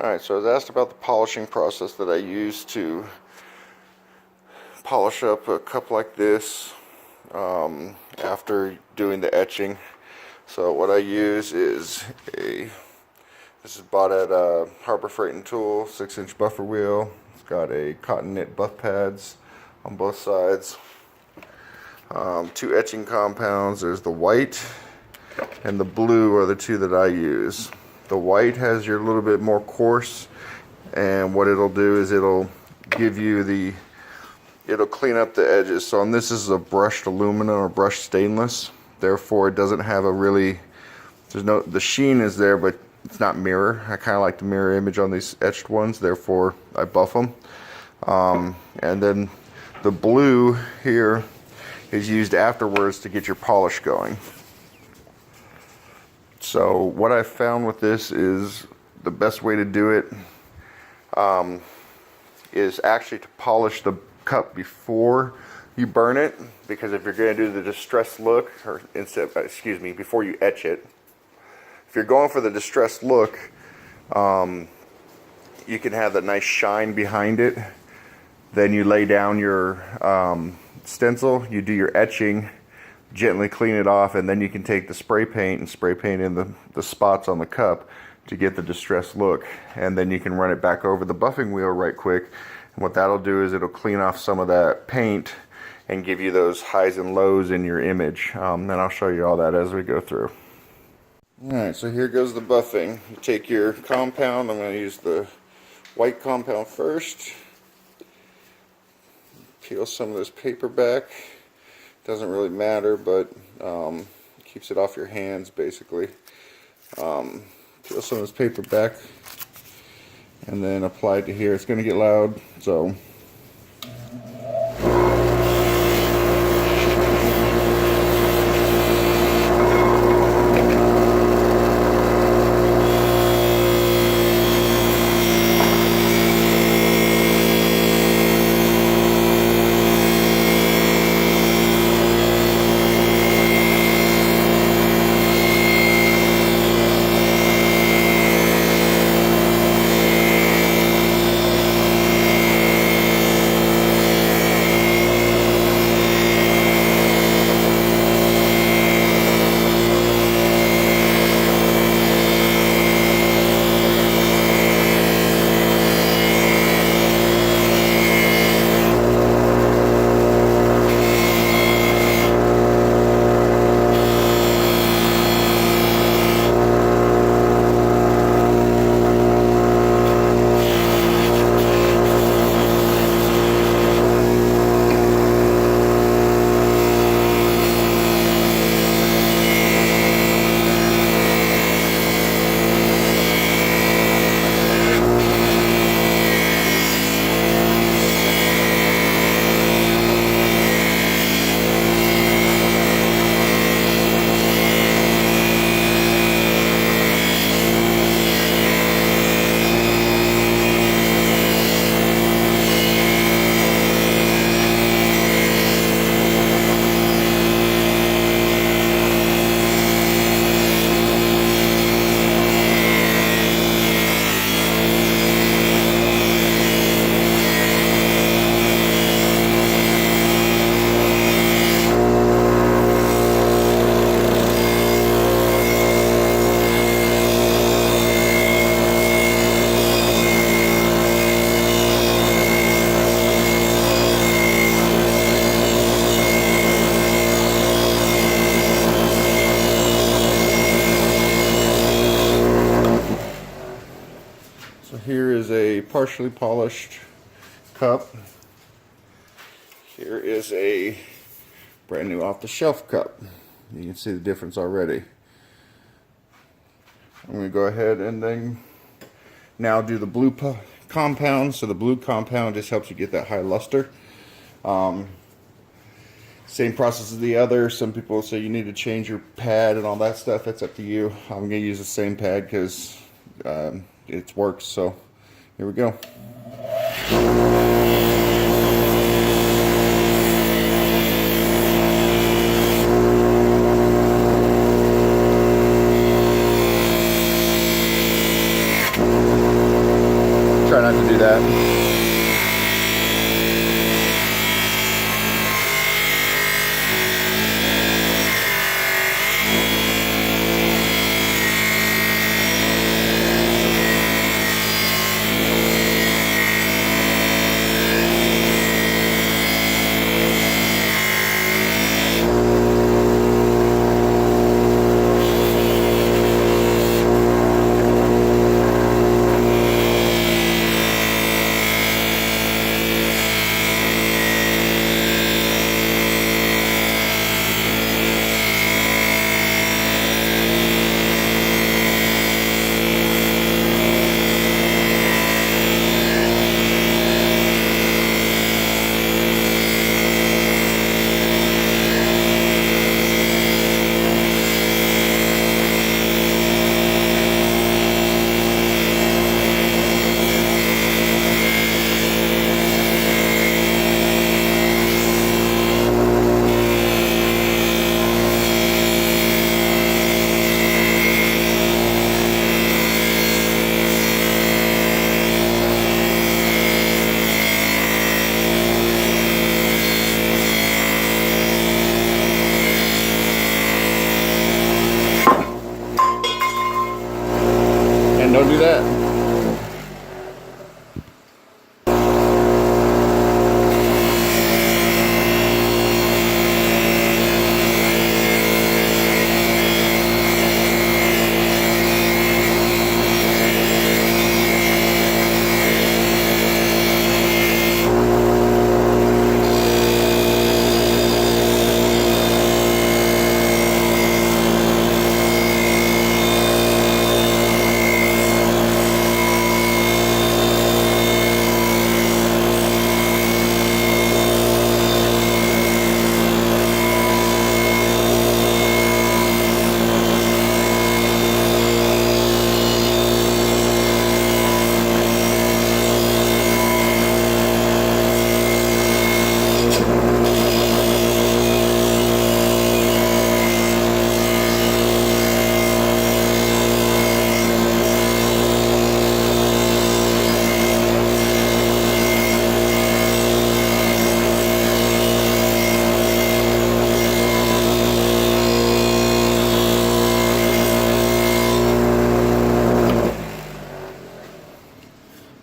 Alright, so I was asked about the polishing process that I use to polish up a cup like this after doing the etching. So what I use is this is bought at Harbor Freight and Tool, 6-inch buffer wheel. It's got a cotton knit buff pads on both sides. 2 etching compounds. There's the white and the blue are the 2 that I use. The white has your little bit more coarse, and what it'll do is it'll give you it'll clean up the edges. So on this is a brushed aluminum or brushed stainless, therefore it doesn't have a really, the sheen is there, but it's not mirror. I kind of like the mirror image on these etched ones, therefore I buff them. And then the blue here is used afterwards to get your polish going. So what I found with this is the best way to do it is actually to polish the cup before you burn it, because if you're going to do the distressed look, or before you etch it, if you're going for the distressed look, you can have that nice shine behind it. Then you lay down your stencil, you do your etching, gently clean it off, and then you can take the spray paint and spray paint in the spots on the cup to get the distressed look, and then you can run it back over the buffing wheel right quick, and what that'll do is it'll clean off some of that paint and give you those highs and lows in your image. And I'll show you all that as we go through. Alright, so here goes the buffing. You take your compound. I'm going to use the white compound first. Peel some of this paper back. Doesn't really matter, but keeps it off your hands basically. Peel some of this paper back and then apply it to here. It's going to get loud, so here is a partially polished cup. Here is a brand new off-the-shelf cup. You can see the difference already. I'm going to go ahead and then now do the blue compound. So the blue compound just helps you get that high luster. Same process as the other. Some people say you need to change your pad and all that stuff. That's up to you. I'm going to use the same pad because it works. So here we go. try not to do that. And don't do that.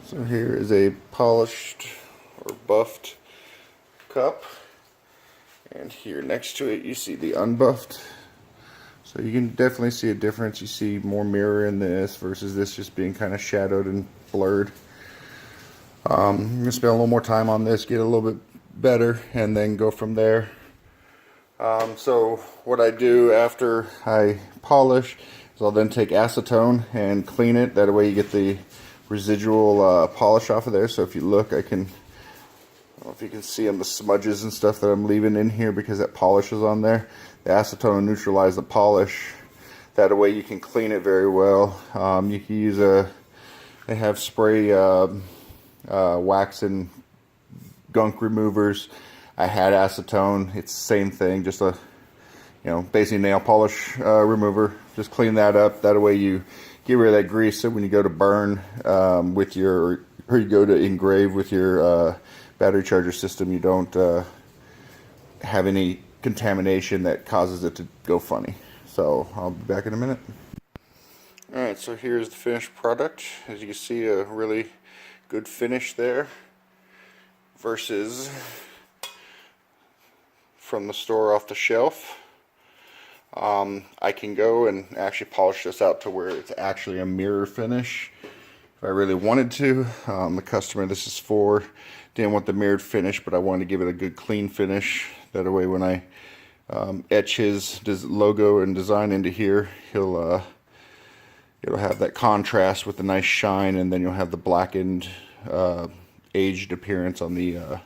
So here is a polished or buffed cup, and here next to it you see the unbuffed. So you can definitely see a difference. You see more mirror in this versus this just being kind of shadowed and blurred. I'm going to spend a little more time on this, get a little bit better, and then go from there. So what I do after I polish is I'll then take acetone and clean it. That way you get the residual polish off of there. So if you look, I don't know if you can see the smudges and stuff that I'm leaving in here because that polish is on there. The acetone will neutralize the polish. That way you can clean it very well. You can use they have spray wax and gunk removers. I had acetone. It's the same thing, just a basic nail polish remover. Just clean that up. That way you get rid of that grease, so when you go to burn or you go to engrave with your battery charger system, you don't have any contamination that causes it to go funny. So I'll be back in a minute. Alright, so here's the finished product. As you can see, a really good finish there versus from the store off the shelf. I can go and actually polish this out to where it's actually a mirror finish if I really wanted to. The customer this is for didn't want the mirrored finish, but I wanted to give it a good clean finish. That way when I etch his logo and design into here, it'll have that contrast with the nice shine, and then you'll have the blackened aged appearance on the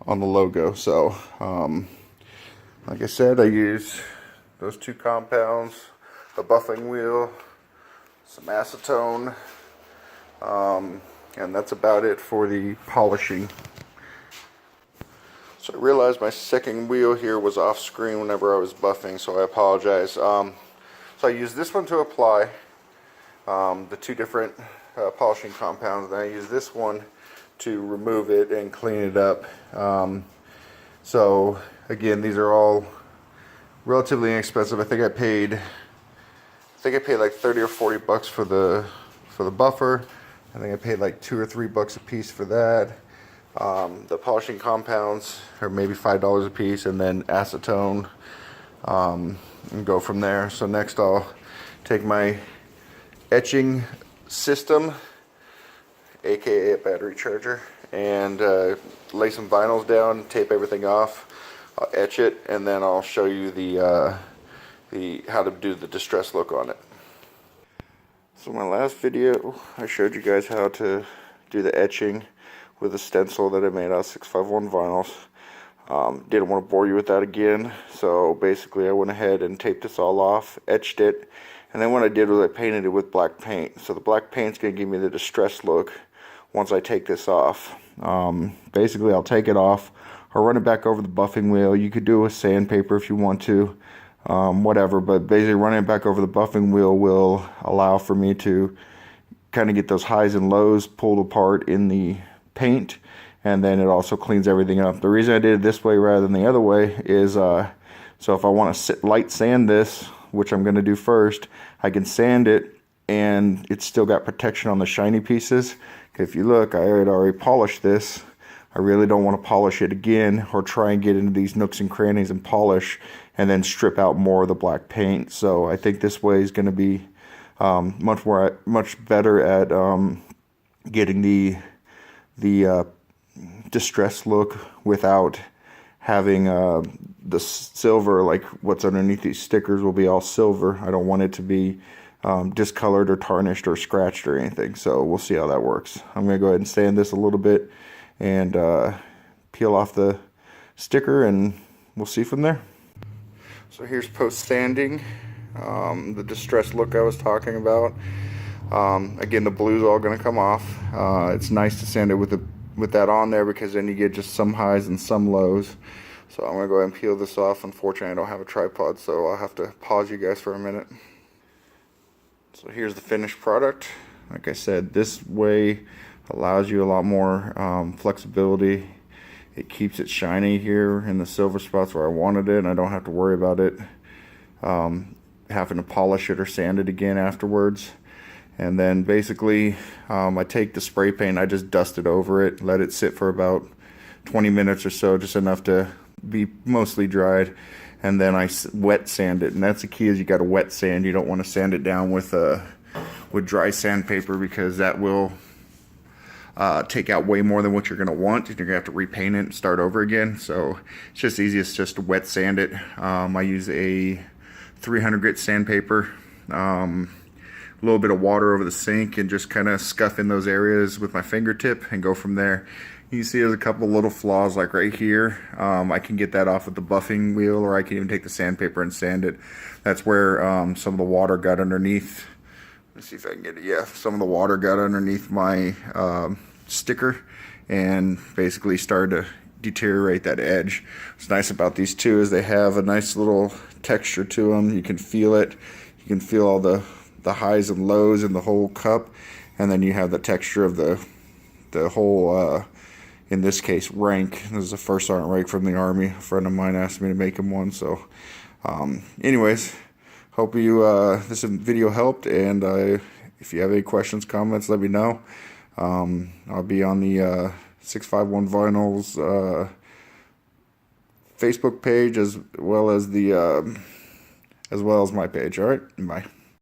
logo. So like I said, I use those two compounds, a buffing wheel, some acetone, and that's about it for the polishing. So I realized my second wheel here was off screen whenever I was buffing, so I apologize. So I used this one to apply the two different polishing compounds, and I use this one to remove it and clean it up. So again, these are all relatively inexpensive. I think I paid like 30 or 40 bucks for the buffer. I think I paid like $2 or $3 a piece for that. The polishing compounds are maybe $5 a piece, and then acetone, and go from there. So next I'll take my etching system, aka a battery charger, and lay some vinyls down, tape everything off. I'll etch it, and then I'll show you the how to do the distress look on it. So in my last video, I showed you guys how to do the etching with a stencil that I made out of 651 vinyls. Didn't want to bore you with that again, so basically I went ahead and taped this all off, etched it, and then what I did was I painted it with black paint. So the black paint's going to give me the distress look once I take this off. Basically I'll take it off, I'll run it back over the buffing wheel. You could do it with sandpaper if you want to. Whatever, but basically running it back over the buffing wheel will allow for me to kind of get those highs and lows pulled apart in the paint, and then it also cleans everything up. The reason I did it this way rather than the other way is so if I want to light sand this, which I'm going to do first, I can sand it and it's still got protection on the shiny pieces. If you look, I had already polished this. I really don't want to polish it again or try and get into these nooks and crannies and polish and then strip out more of the black paint. So I think this way is going to be much better at getting the distress look without having the silver, like what's underneath these stickers will be all silver. I don't want it to be discolored or tarnished or scratched or anything. So we'll see how that works. I'm going to go ahead and sand this a little bit and peel off the sticker, and we'll see from there. So here's post sanding, the distress look I was talking about. Again, the blue's all going to come off. It's nice to sand it with that on there, because then you get just some highs and some lows. So I'm going to go ahead and peel this off. Unfortunately, I don't have a tripod, so I'll have to pause you guys for a minute. So here's the finished product. Like I said, this way allows you a lot more flexibility. It keeps it shiny here in the silver spots where I wanted it, and I don't have to worry about it having to polish it or sand it again afterwards. And then basically I take the spray paint, I just dust it over it, let it sit for about 20 minutes or so, just enough to be mostly dried, and then I wet sand it. And that's the key, is you got to wet sand. You don't want to sand it down with dry sandpaper, because that will take out way more than what you're going to want, and you're going to have to repaint it and start over again. So it's just easiest just to wet sand it. I use a 300 grit sandpaper, a little bit of water over the sink, and just kind of scuff in those areas with my fingertip and go from there. You can see there's a couple little flaws like right here. I can get that off with the buffing wheel, or I can even take the sandpaper and sand it. That's where some of the water got underneath. Let's see if I can get it. Yeah, some of the water got underneath my sticker and basically started to deteriorate that edge. What's nice about these two is they have a nice little texture to them. You can feel it. You can feel all the highs and lows in the whole cup, and then you have the texture of the whole, in this case, rank. This is the first sergeant rank from the Army. A friend of mine asked me to make him one. So anyways, hope you this video helped, and if you have any questions, comments, let me know. I'll be on the 651 Vinyls Facebook page, as well as my page. All right, bye.